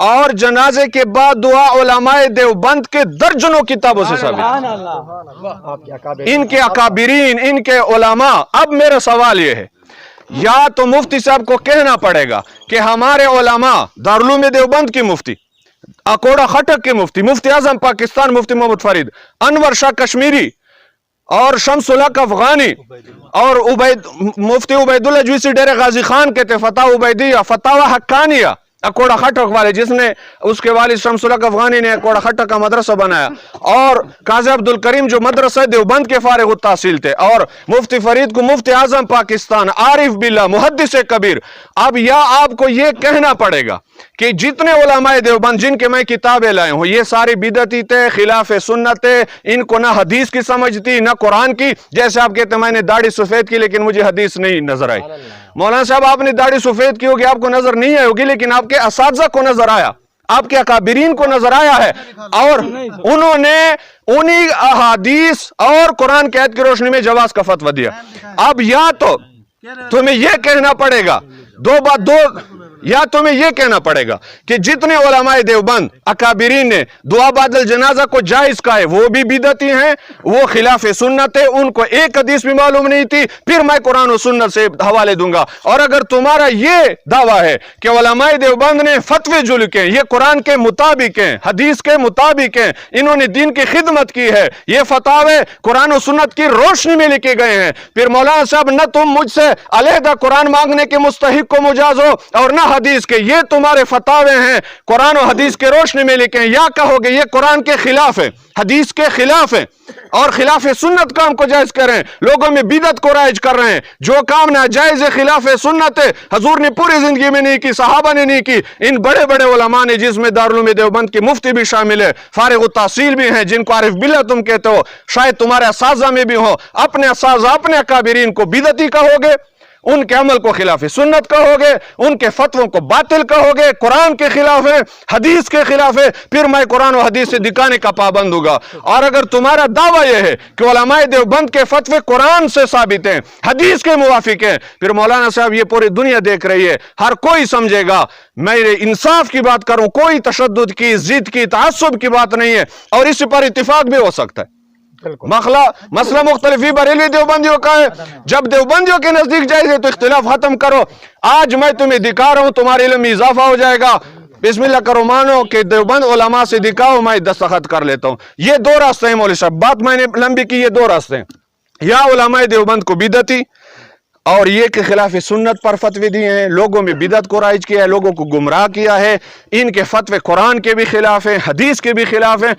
اور جنازے کے بعد دعا علماء دیوبند کے درجنوں کتابوں سے ثابت، ان کے اکابرین، ان کے علماء۔ اب میرا سوال یہ ہے، یا تو مفتی صاحب کو کہنا پڑے گا کہ ہمارے علماء دارالعلوم دیوبند کی مفتی، اکوڑا خٹک کے مفتی، مفتی اعظم پاکستان مفتی محمد فرید، انور شاہ کشمیری اور شمس الحق افغانی اور مفتی عبید اللہ جویسی ڈیرے غازی خان کہتے فتح عبیدیہ، فتاوی حقانیہ، اکوڑا خٹک والے، جس نے اس کے والد شمس الحق افغانی نے اکوڑا خٹک کا مدرسہ بنایا، اور قاضی عبدالکریم جو مدرسہ دیوبند کے فارغ التحصیل تھے، اور مفتی فرید کو مفتی اعظم پاکستان، عارف باللہ، محدث کبیر۔ اب یا آپ کو یہ کہنا پڑے گا کہ جتنے علماء دیوبند جن کے میں کتابیں لائے ہوں یہ ساری بدعتی تھے، خلاف سنت تھے، ان کو نہ حدیث کی سمجھ تھی نہ قرآن کی۔ جیسے آپ کہتے ہیں میں نے داڑھی سفید کی لیکن مجھے حدیث نہیں نظر آئی، مولانا صاحب آپ نے داڑھی سفید کی ہوگی، آپ کو نظر نہیں آئی ہوگی، لیکن آپ کے اساتذہ کو نظر آیا، آپ کے اکابرین کو نظر آیا ہے، اور انہوں نے انہی احادیث اور قرآن کی آیت کی روشنی میں جواز کا فتویٰ دیا۔ اب یا تو تمہیں یہ کہنا پڑے گا یا تمہیں یہ کہنا پڑے گا کہ جتنے علماء دیوبند اکابرین نے دعا بعد الجنازہ کو جائز کہا ہے وہ بھی بدعتی ہیں، وہ خلاف سنت ہے، ان کو ایک حدیث بھی معلوم نہیں تھی، پھر میں قرآن و سنت سے حوالے دوں گا۔ اور اگر تمہارا یہ دعویٰ ہے کہ علماء دیوبند نے فتوے جو لکھے ہیں یہ قرآن کے مطابق ہیں، حدیث کے مطابق ہیں، انہوں نے دین کی خدمت کی ہے، یہ فتاوے قرآن و سنت کی روشنی میں لکھے گئے ہیں، پھر مولانا صاحب نہ تم مجھ سے علیحدہ قرآن مانگنے کے مستحق کو مجاز ہو اور نہ حدیث کے، یہ تمہارے فتاوے ہیں قرآن و حدیث کے روشنی میں لکھے ہیں، یا کہو گے یہ قرآن کے خلاف ہے، حدیث کے خلاف ہے اور خلاف سنت کام کو جائز کر رہے ہیں، لوگوں میں بدعت کو رائج کر رہے ہیں، جو کام ناجائز ہے خلاف سنت ہے، حضور نے پوری زندگی میں نہیں کی، صحابہ نے نہیں کی، ان بڑے بڑے علماء نے، جس میں دارالعلوم دیوبند کے مفتی بھی شامل ہے، فارغ التحصیل بھی ہیں، جن کو عارف باللہ تم کہتے ہو، شاید تمہارے اساتذہ میں بھی ہو، اپنے اساتذہ اپنے اکابرین کو بدعتی کہو گے، ان کے عمل کو خلاف سنت کہو گے، ان کے فتووں کو باطل کہو گے، قرآن کے خلاف ہے، حدیث کے خلاف ہے، پھر میں قرآن و حدیث سے دکھانے کا پابند ہوگا۔ اور اگر تمہارا دعویٰ یہ ہے کہ علماء دیوبند کے فتوے قرآن سے ثابت ہیں، حدیث کے موافق ہیں، پھر مولانا صاحب یہ پوری دنیا دیکھ رہی ہے، ہر کوئی سمجھے گا، میں انصاف کی بات کروں، کوئی تشدد کی، ضد کی، تعصب کی بات نہیں ہے، اور اس پر اتفاق بھی ہو سکتا ہے۔ مسئلہ مختلفی بریلوی دیوبندیوں کا ہے، جب دیوبندیوں کے نزدیک جائز ہے تو اختلاف ختم کرو۔ آج میں تمہیں دکھا رہا ہوں، تمہارے علم میں اضافہ ہو جائے گا، بسم اللہ کرو، مانو کہ دیوبند علماء سے دکھاؤ، میں دستخط کر لیتا ہوں۔ یہ دو راستے ہیں مولوی صاحب، بات میں نے لمبی کی، یہ دو راستے ہیں، یا علماء دیوبند کو بدعتی اور یہ کے خلاف سنت پر فتوے دیے ہیں، لوگوں میں بدعت کو رائج کیا ہے، لوگوں کو گمراہ کیا ہے، ان کے فتوے قرآن کے بھی خلاف ہیں، حدیث کے بھی خلاف ہیں۔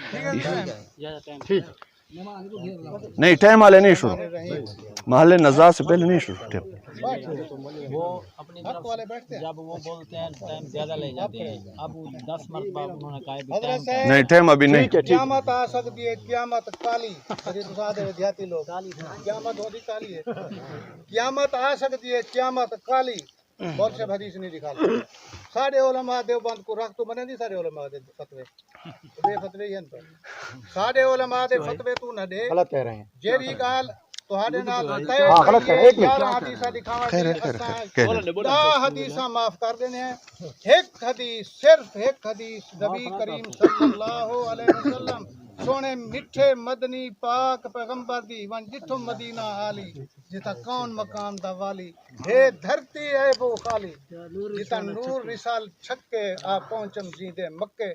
نہیں ٹائم والے نہیں شروع، محل نزاع سے پہلے نہیں شروع، وہ اپنی طرف جب وہ بولتے ہیں ٹائم زیادہ لے جاتے ہیں، اب 10 مرتبہ انہوں نے کہا ہے نہیں ٹائم ابھی نہیں۔ قیامت آ سکتی ہے، قیامت کالی، دیہاتی لوگ قیامت ہوتی کالی ہے، قیامت آ سکتی ہے، قیامت کالی، بہت سے حدیث نہیں دکھا رہے۔ سارے علماء دیوبند کو رکھ تو بنے دی، سارے علماء دے فتوے بے فتوے ہی ہیں، سارے علماء دے فتوے تو نہ دے، غلط کہہ رہے ہیں جیری گال تہاڈے نال طے ہے، 11 حدیثاں دکھاواں دی، 10 حدیثاں معاف کر دینے ہیں، ایک حدیث، صرف ایک حدیث نبی کریم صلی اللہ علیہ وسلم سونے میٹھے مدنی پاک پیغمبر دی ون جتھوں مدینہ آلی، جتا کون مقام دا والی، ہے دھرتی ہے وہ خالی، جتا نور رسال چھکے آ پہنچم جیندے مکے،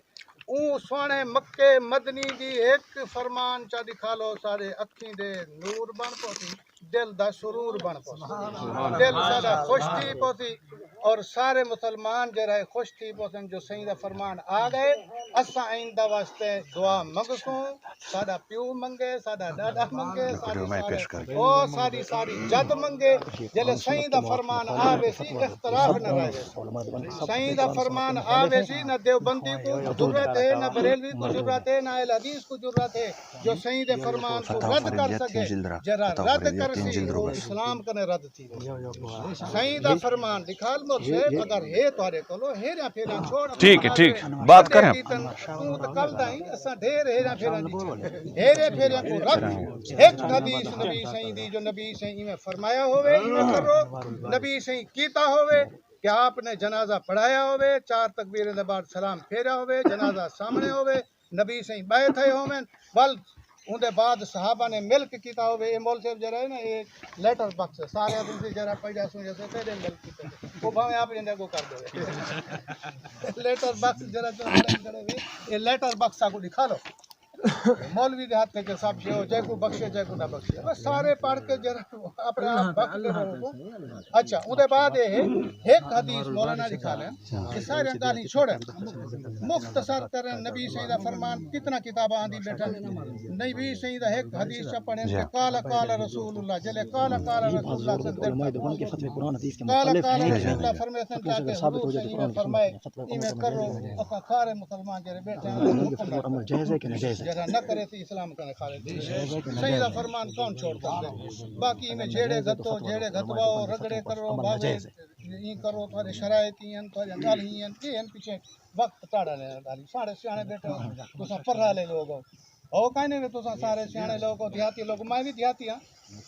اون سونے مکے مدنی دی ایک فرمان چا دکھا لو، سارے اکھیں دے نور بن پوسی، دل دا سرور بن پوسی، دل سارا خوش تھی پوسی، اور سارے مسلمان جڑا ہے خوش تھی پوسن جو سائیں دا فرمان آ گئے، اساں آئندہ واسطے دعا منگسوں، ساڈا پیو منگے، ساڈا دادا منگے، او ساری جد منگے، جلے سائیں دا فرمان آوے سی اختلاف نہ رہے، سائیں دا فرمان آوے سی، نہ دیوبندی کو ضرورت ہے، نہ بریلوی کو ضرورت ہے، نہ اہل حدیث کو ضرورت ہے، جو سائیں دے فرمان کو رد کر سکے، جرا رد کر سی وہ اسلام کنے رد تھی، سائیں دا فرمان دکھال سے اگر ہے تہاڈے کولو ہیرا پھیرا چھوڑ، ٹھیک ہے ٹھیک بات کریں، تو کل دائیں اساں ڈھیر ہیرا پھیرا ہیرے پھیرا کو رکھ، ایک حدیث نبی سائیں دی جو نبی سائیں میں فرمایا ہوئے میں کرو، نبی سائیں کیتا ہوئے، کہ آپ نے جنازہ پڑھایا ہوئے 4 تکبیریں دے بعد سلام پھیرا ہوئے جنازہ سامنے ہوئے نبی سے بیعت ہے ہومن بل اون دے بعد صحابہ نے مل کے کیتا ہوئے مول صاحب جرا ہے نا ایک لیٹر باکس سارے آدمی سے جرا پڑھا سو جیسے تیرے مل کیتے وہ بھاویں آپ نے کو کر دے لیٹر باکس جرا جو یہ لیٹر باکس کو دکھا لو مولوی دے ہاتھ کے سب جو جے کو بخشے جے کو نہ بخشے بس سارے پڑھ کے جرا اپنے آپ بخش لے رہو اچھا اون دے بعد ایک حدیث مولانا لکھا لیں کہ سارے گالی چھوڑیں مختصر کریں نبی سیدہ فرمان کتنا کتابیں آندھی بیٹھا نبی سیدہ ایک حدیث پڑھیں کہ قال قال رسول اللہ جلے قال قال رسول اللہ صلی قال قال رسول اللہ فرمائے تاکہ حضور صلی فرمائے میں کرو اپنا کھارے مسلمان جرے بیٹھے جیسا نہ کرے تو اسلام کا خالد سیدہ فرمان کون چھوڑتا ہے باقی میں جھیڑے گھتو جھیڑے گھتواؤ رگڑے کرو باوے این کرو تھوڑے شرائطی ہیں تھوڑے گالی ہیں پیچھے وقت ٹاڑا لے ڈالی ساڑھے سیانے بیٹھے ہو تو پرہ لے لوگ ہو کہنے میں تو سارے سیانے لوگ دیہاتی لوگ میں بھی دیہاتی ہاں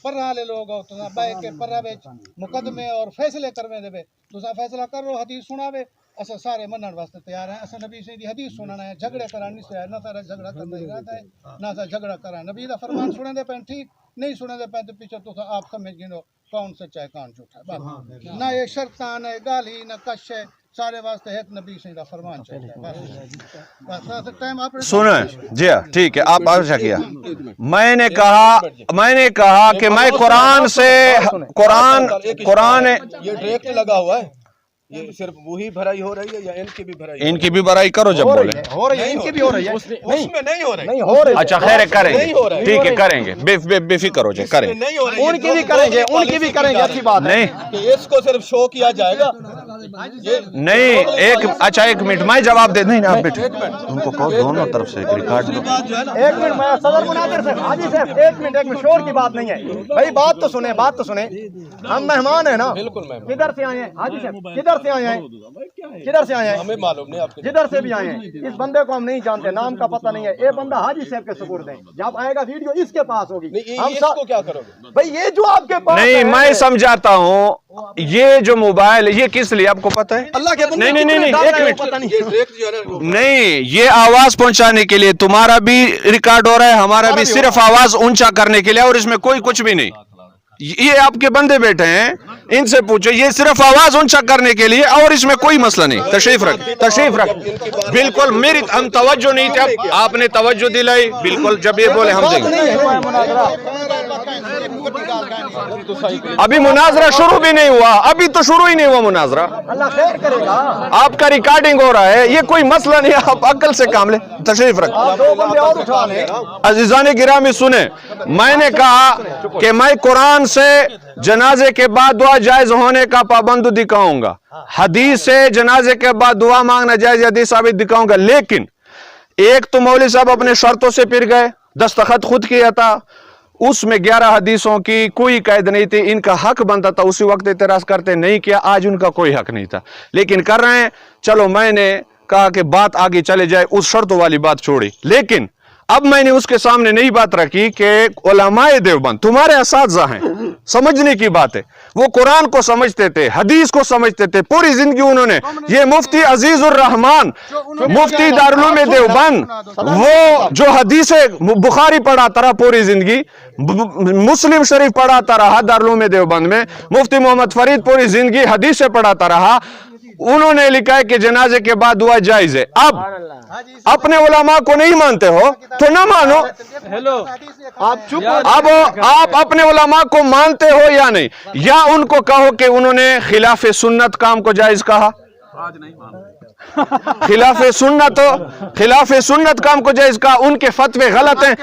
پرہ لے لوگ ہو تو بے کے پرہ بیچ مقدمے اور فیصلے کرنے دے بے تو فیصلہ کرو حدیث سنا بے اسا سارے منن واسطے تیار ہیں اسا نبی سے دی حدیث سننا ہے جھگڑے کرانی سے نہ سارا جھگڑا کرنا ارادہ ہے نہ سا جھگڑا کرا نبی دا فرمان سنن دے پن ٹھیک نہیں سنن دے پن تو پیچھے تو آپ سمجھ گنو کون سچا ہے کون جھوٹا ہے بس نہ یہ شرطاں نہ گالی نہ کش ہے سارے واسطے ایک نبی سے دا فرمان چاہیے بس ٹائم آپ سنیں جی ہاں ٹھیک ہے آپ آگے کیا میں نے کہا کہ میں قرآن سے قرآن یہ ڈائریکٹ لگا ہوا ہے یہ صرف وہی بھرائی ہو رہی ہے یا ان کی بھی بھرائی ان کی بھی بھرائی کرو جب بولے ہو رہی ہے ان کی بھی ہو رہی ہے اس میں نہیں ہو رہی اچھا خیر کریں گے ٹھیک ہے کریں گے بے فکر ہو جائے کریں گے نہیں ہو رہی ان کی بھی کریں گے ان کی بھی کریں گے اچھی بات ہے نہیں کہ اس کو صرف شو کیا جائے گا نہیں ایک اچھا ایک منٹ میں جواب دے نہیں آپ بیٹھے ان کو کہو دونوں طرف سے ریکارڈ ایک منٹ میں صدر مناظر صاحب حاجی صاحب ایک منٹ شور کی بات نہیں ہے بھائی بات تو سنیں ہم مہمان ہیں نا کدھر سے آئے ہیں حاجی صاحب کدھر سے آئے ہیں ہمیں معلوم نہیں آپ جدھر سے بھی آئے ہیں اس بندے کو ہم نہیں جانتے نام کا پتہ نہیں ہے یہ بندہ حاجی صاحب کے سپرد ہے جب آئے گا ویڈیو اس کے پاس ہوگی اس کو کیا کرو گے بھائی یہ جو آپ کے پاس نہیں میں سمجھاتا ہوں یہ جو موبائل ہے یہ کس لیے آپ کو پتہ ہے اللہ کے نہیں ایک منٹ نہیں یہ آواز پہنچانے کے لیے تمہارا بھی ریکارڈ ہو رہا ہے ہمارا بھی صرف آواز اونچا کرنے کے لیے اور اس میں کوئی کچھ بھی نہیں یہ آپ کے بندے بیٹھے ہیں ان سے پوچھو یہ صرف آواز اونچا کرنے کے لیے اور اس میں کوئی مسئلہ نہیں تشریف رکھ بالکل میری ہم توجہ نہیں تھے آپ نے توجہ دلائی بالکل جب یہ بولے ہم دیں گے ابھی مناظرہ شروع بھی نہیں ہوا ابھی تو شروع ہی نہیں ہوا مناظرہ اللہ خیر کرے گا آپ کا ریکارڈنگ ہو رہا ہے یہ کوئی مسئلہ نہیں آپ عقل سے کام لیں تشریف رکھ دو بندے اور اٹھا لیں عزیزان گرامی سنیں میں نے کہا کہ میں قرآن سے جنازے کے بعد دعا جائز ہونے کا پابند دکھاؤں گا حدیث سے جنازے کے بعد دعا مانگنا جائز حدیث ثابت دکھاؤں گا لیکن ایک تو مولوی صاحب اپنے شرطوں سے پھر گئے دستخط خود کیا تھا اس میں 11 حدیثوں کی کوئی قید نہیں تھی ان کا حق بنتا تھا اسی وقت اعتراض کرتے نہیں کیا آج ان کا کوئی حق نہیں تھا لیکن کر رہے ہیں چلو میں نے کہا کہ بات آگے چلے جائے اس شرطوں والی بات چھوڑی لیکن اب میں نے اس کے سامنے نئی بات رکھی کہ علماء دیوبند تمہارے اساتذہ ہیں سمجھنے کی بات ہے وہ قرآن کو سمجھتے تھے حدیث کو سمجھتے تھے پوری زندگی انہوں نے یہ مفتی عزیز الرحمان مفتی دارالعلوم دیوبند وہ جو حدیث بخاری پڑھاتا رہا پوری زندگی مسلم شریف پڑھاتا رہا دارالعلوم دیوبند میں مفتی محمد فرید پوری زندگی حدیث پڑھاتا رہا انہوں نے لکھا ہے کہ جنازے کے بعد دعا جائز ہے اب اپنے علماء کو نہیں مانتے ہو تو نہ مانو اب آپ اپنے علماء کو مانتے ہو یا نہیں یا ان کو کہو کہ انہوں نے خلاف سنت کام کو جائز کہا خلاف سنت کام کو جائز کہا ان کے فتوے غلط ہیں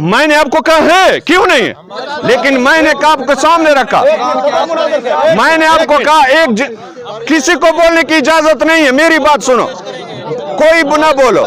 میں نے آپ کو کہا ہے کیوں نہیں ہے لیکن میں نے آپ کو سامنے رکھا میں نے آپ کو کہا کسی کو بولنے کی اجازت نہیں ہے میری بات سنو کوئی نہ بولو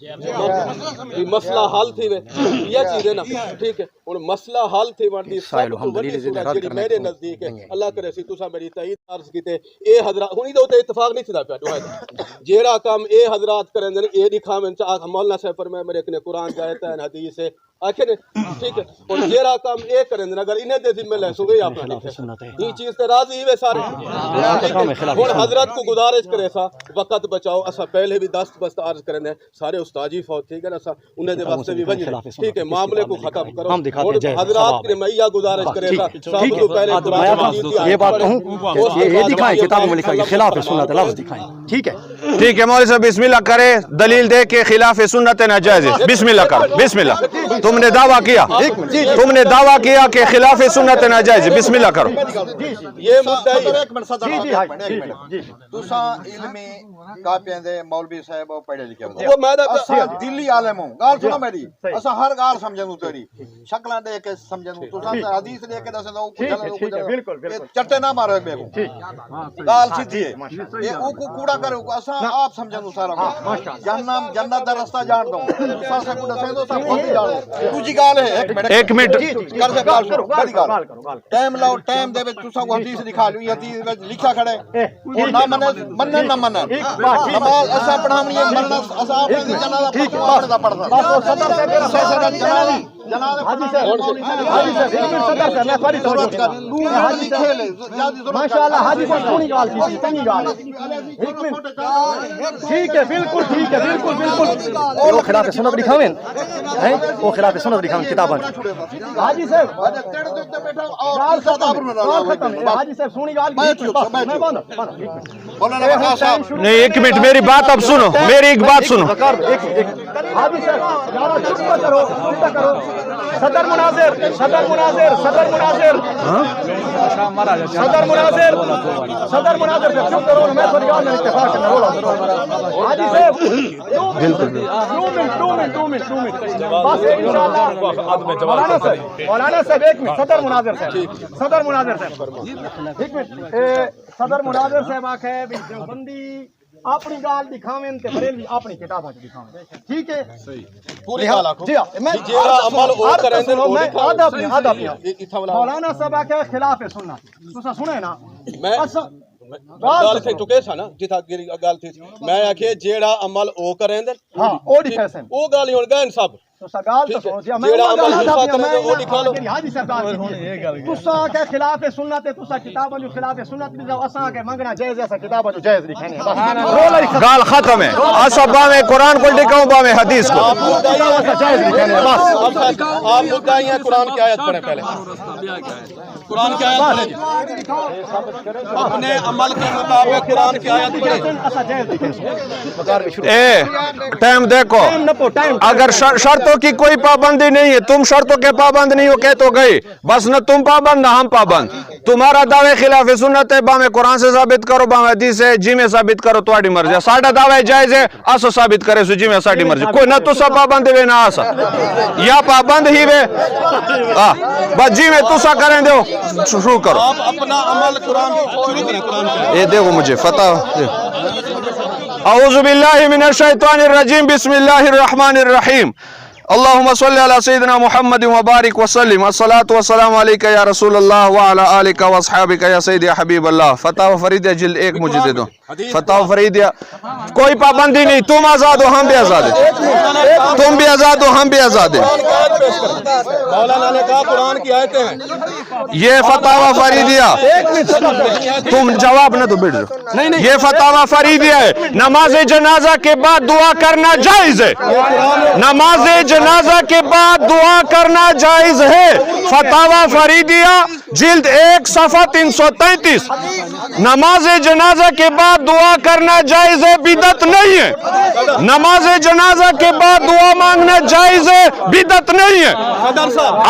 یہ مسئلہ حل تھی وے یہ چیزیں نا ٹھیک ہے اور مسئلہ حل تھی وردی سب تو بڑی صورت جڑی میرے نزدیک ہے اللہ کرے سی تساں میری تائید عرض کیتے اے حضرات ہن دے تے اتفاق نہیں تھا پیا جیڑا کام اے حضرات کرن دے اے دکھاویں مولانا صاحب فرمائے میرے کنے قرآن کی آیت ہے حدیث ہے آخر ٹھیک ہے اور جیڑا کام اے کریں اگر انہیں دے ذمہ لے سو گئی اپنا یہ چیز تے راضی ہوئے سارے اور حضرت کو گزارش کرے سا وقت بچاؤ اسا پہلے بھی دست بست عرض کریں دے سارے استاجی فوت ٹھیک ہے نا سا انہیں دے واسطے بھی وجہ ٹھیک ہے معاملے کو ختم کرو اور حضرات کے میں یہ گزارش کرے سا سب تو پہلے یہ بات کہوں یہ دکھائیں کتابوں میں لکھا ہے خلاف سنت لفظ دکھائیں ٹھیک ہے مولوی صاحب بسم اللہ کرے دلیل دے کے خلاف سنت ناجائز ہے بسم اللہ کر بسم اللہ تم نے دعویٰ کیا کہ خلاف سنت ناجائز ہے بسم اللہ کرو یہ مدعی تساں علمی کاپیاں دے مولوی صاحب پڑھے لکھے وہ میں اساں دلی عالم ہوں گال سنو میری اساں ہر گال سمجھنو تیری شکلاں دے کے سمجھنو تساں حدیث لے کے دسن او بالکل چٹے نہ مارو بے گال سیدھی ہے یہ او کو کوڑا کرو اساں آپ سمجھنو سارا جہنم جنت دا راستہ جان دو تساں سے کو دسے دو سب خود جانو دوجی گال ہے ایک منٹ کر سے گال کرو بڑی گال ٹائم لاؤ ٹائم دے وچ تساں کو حدیث دکھا لو یہ حدیث وچ لکھا کھڑا ہے اور نہ منن نہ منن نماز اسا پڑھاونی ہے مرنا اسا اپنے جنازہ ٹھیک ہے پڑھدا صدر سے جناب حاجی صاحب صدر سے میں پڑھی ضرورت کر حاجی صاحب ماشاءاللہ حاجی صاحب سونی گال کی تنگی گال ایک منٹ ٹھیک ہے بالکل وہ خلاف سنت دکھاویں ہیں وہ خلاف سنت دکھاویں کتاباں حاجی صاحب گال ختم حاجی صاحب سونی گال کی میں بند مولانا صاحب نہیں ایک منٹ میری بات اب سنو میری ایک بات سنو حاجی صاحب کرو صدر مناظر چپ کرو میں تھوڑی گال میں اتفاق کرنا بولا حاجی صاحب 2 منٹ بس انشاءاللہ مولانا صاحب ایک منٹ صدر مناظر صاحب ایک منٹ صدر مناظر صاحب آکھے دیوبندی اپنی گال دکھاویں تے بریلوی اپنی کتاباں چ دکھاویں ٹھیک ہے پوری گال آکھو جی میں جیڑا عمل او کریں دے آدھا مولانا صاحب آکھے خلاف سنت تساں سنے نا میں گال تھے چکے سا نا جتھا گال تھی میں آکھے جیڑا عمل او کریں دے ہاں او دکھائیں او گال ہن گئے سب تساں گال تو سنو جی میں جیڑا عمل حصہ کریں دے او دکھا لو حاجی صاحب گال تساں کہ خلاف سنت ہے تساں کتاباں جو خلاف سنت بھی اساں کہ منگنا جائز ہے اساں کتاباں جو جائز لکھنے بس گال ختم ہے اسبا میں قرآن کو لکھاؤں با میں حدیث کو جائز لکھنے بس آپ مدعی ہیں قرآن کی آیت پڑھیں پہلے قرآن کی آیت پڑھیں اپنے عمل کے مطابق قرآن کی آیت پڑھیں ٹائم دیکھو اگر شرطوں کی کوئی پابندی نہیں ہے تم شرطوں کے پابند نہیں ہو کہ تو گئی بس نہ تم پابند نہ ہم پابند تمہارا دعوے خلاف سنت ہے باں قرآن سے ثابت کرو باں حدیث ہے جی میں ثابت کرو تواڈی مرضی ہے ساڈا دعوے جائز ہے اسو ثابت کرے سو جی میں ساڈی مرضی کوئی نہ تسا پابند وے نہ اسا یا پابند ہی وے بس جی میں تسا کریں دیو شروع کرو آپ اپنا عمل قرآن شروع کریں قرآن یہ دیکھو مجھے فتح اعوذ باللہ من الشیطان الرجیم بسم اللہ الرحمن الرحیم اللهم صل على سيدنا محمد وبارك وسلم الصلاة والسلام عليك يا رسول الله وعلى آلك واصحابك يا سيدي يا حبيب الله فتح فریدیہ جلد 1 مجھے دے دو فتح فریدیہ کوئی پابندی نہیں تم آزاد ہو ہم بھی آزاد ہیں تم بھی آزاد ہو ہم بھی آزاد ہیں مولانا نے کہا قرآن کی آیتیں ہیں یہ فتح فریدیہ تم جواب نہ دو بیٹھ جاؤ یہ فتح فریدیہ ہے نماز جنازہ کے بعد دعا کرنا جائز ہے نماز جنازہ کے بعد دعا کرنا جائز ہے فتاوی فریدیہ جلد 1 صفحہ 333 نماز جنازہ کے بعد دعا کرنا جائز ہے بدعت نہیں ہے نماز جنازہ کے بعد دعا مانگنا جائز ہے بدعت نہیں ہے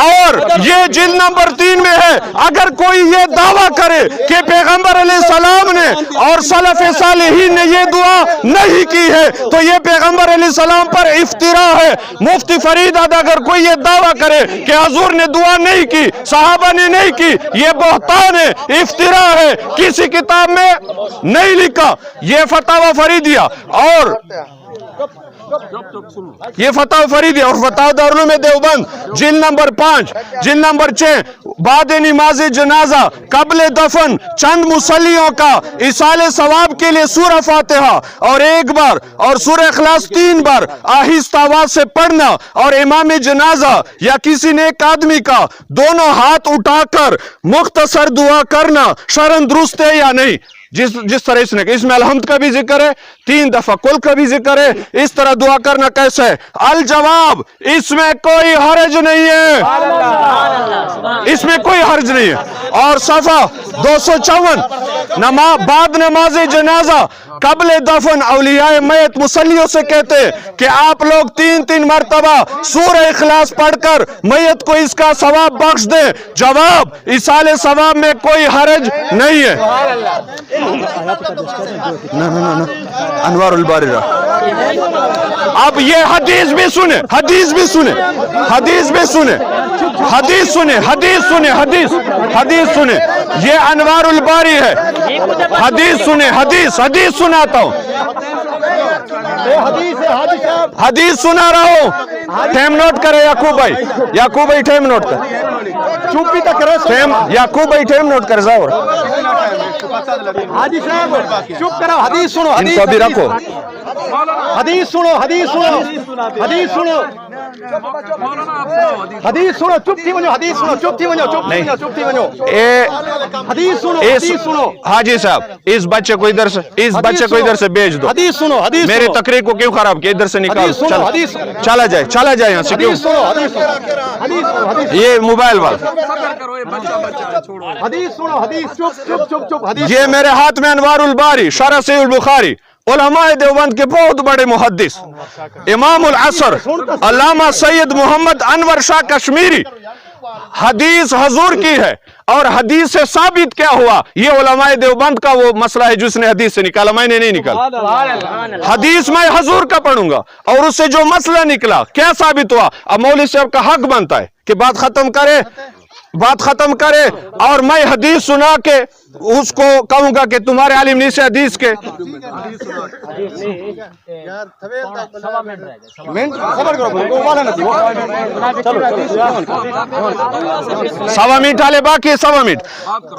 اور یہ جلد نمبر 3 میں ہے اگر کوئی یہ دعویٰ کرے کہ پیغمبر علیہ السلام نے اور سلف صالحین نے یہ دعا نہیں کی ہے تو یہ پیغمبر علیہ السلام پر افتراء ہے مفتی فرید اگر کوئی یہ دعویٰ کرے کہ حضور نے دعا نہیں کی صحابہ نے نہیں کی یہ بہتان ہے افتراء ہے کسی کتاب میں نہیں لکھا یہ فتاوی فریدیہ اور یہ فتح فریدی اور فتح دارالعلوم دیوبند جلد نمبر 5 جلد نمبر 6 بعد نماز جنازہ قبل دفن چند مصلیوں کا ایصال ثواب کے لیے سورہ فاتحہ اور 1 بار اور سورہ اخلاص 3 بار آہستہ آواز سے پڑھنا اور امام جنازہ یا کسی نیک آدمی کا دونوں ہاتھ اٹھا کر مختصر دعا کرنا شرعاً درست ہے یا نہیں؟ جس طرح اس میں الحمد کا بھی ذکر ہے 3 دفعہ کل کا بھی ذکر ہے، اس طرح دعا کرنا کیسے ہے؟ الجواب اس میں کوئی حرج نہیں ہے، اس میں کوئی حرج نہیں ہے۔ اور صفحہ 254 بعد نماز جنازہ قبل دفن اولیاء میت مصلیوں سے کہتے کہ آپ لوگ 3 مرتبہ سورہ اخلاص پڑھ کر میت کو اس کا ثواب بخش دیں۔ جواب ایصال ثواب میں کوئی حرج نہیں ہے۔ انوار الباری اب یہ حدیث بھی سنیں، حدیث بھی سنیں، حدیث بھی سنیں، حدیث سنیں، حدیث سنیں، حدیث سنیں، یہ انوار الباری ہے، حدیث سنیں، حدیث سناتا ہوں، حدیث سنا رہا ہوں۔ ٹائم نوٹ کرے یعقوب بھائی ٹائم نوٹ کرے، چوپی تک کرے یعقوب بھائی ٹائم نوٹ کرے ضرور۔ حاجی صاحب چپ کرو، حدیث سنو، ان کو بھی رکھو، حدیث سنو، حدیث سنو، حدیث سنو، حدیث سنو، چپ تھی ونجو، حدیث سنو، چپ تھی ونجو، چپ تھی ونجو، حدیث سنو، حدیث سنو۔ حاجی صاحب اس بچے کو ادھر سے بھیج دو، حدیث سنو، حدیث میرے تقریر کو کیوں خراب کیا؟ ادھر سے نکال، چلا جائے یہاں سے، کیوں یہ موبائل والا؟ حدیث سنو، حدیث چپ، حدیث۔ یہ میرے ہاتھ میں انوار الباری شرح صحیح البخاری، علماء دیوبند کے بہت بڑے محدث امام العصر علامہ سید محمد انور شاہ کشمیری، حدیث حضور کی ہے اور حدیث سے ثابت کیا ہوا؟ یہ علماء دیوبند کا وہ مسئلہ ہے جس نے حدیث سے نکالا، میں نے نہیں نکالا، حدیث میں حضور کا پڑھوں گا اور اس سے جو مسئلہ نکلا کیا ثابت ہوا؟ اب مولوی صاحب کا حق بنتا ہے کہ بات ختم کرے اور میں حدیث سنا کے اس کو کہوں گا کہ تمہارے عالم نہیں سے حدیث کے سوا منٹ والے باقی سوا منٹ۔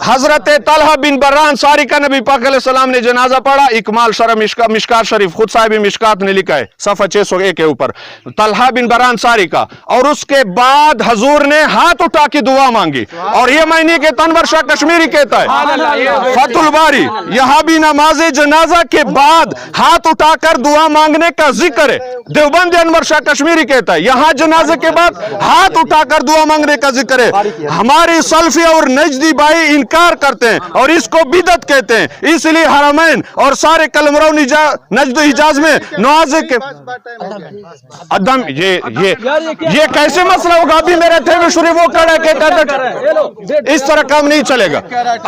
حضرت طلحہ بن بران ساری کا نبی پاک علیہ السلام نے جنازہ پڑھا، اکمال شرح مشکات شریف خود صاحب مشکات نے لکھا ہے صفحہ 601 کے اوپر، طلحہ بن بران ساری کا، اور اس کے بعد حضور نے ہاتھ اٹھا کے دعا مانگی، اور یہ میں نہیں کہتا، انور شاہ کشمیری کہتا ہے فتح الباری، یہاں بھی نماز جنازہ کے بعد ہاتھ اٹھا کر دعا مانگنے کا ذکر ہے، دیوبند انور شاہ کشمیری کہتا ہے یہاں جنازے کے بعد ہاتھ اٹھا کر دعا مانگنے کا ذکر ہے۔ ہماری سلفی اور نجدی بھائی انکار کرتے ہیں اور اس کو بدعت کہتے ہیں، اس لیے حرمین اور سارے قلمرو نجد و حجاز میں نوازے کے ادم یہ کیسے مسئلہ ہوگا؟ ابھی میرے تھے میں شریف وہ کڑا کہتا، اس طرح کام نہیں چلے گا،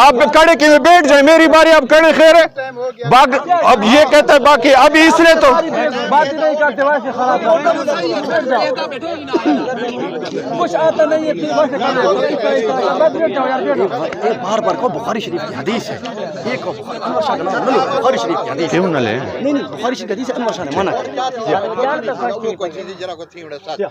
آپ کڑے کے بیٹھ جائیں، میری باری آپ کڑے خیر ہے، اب یہ کہتا ہے باقی اب اس لیے تو بار کو بخاری شریف کی حدیث ہے، ایک بخاری شریف کی حدیث کیوں نہ لیں؟ نہیں بخاری شریف کی حدیث ہے، انور شاہ نے منع کیا۔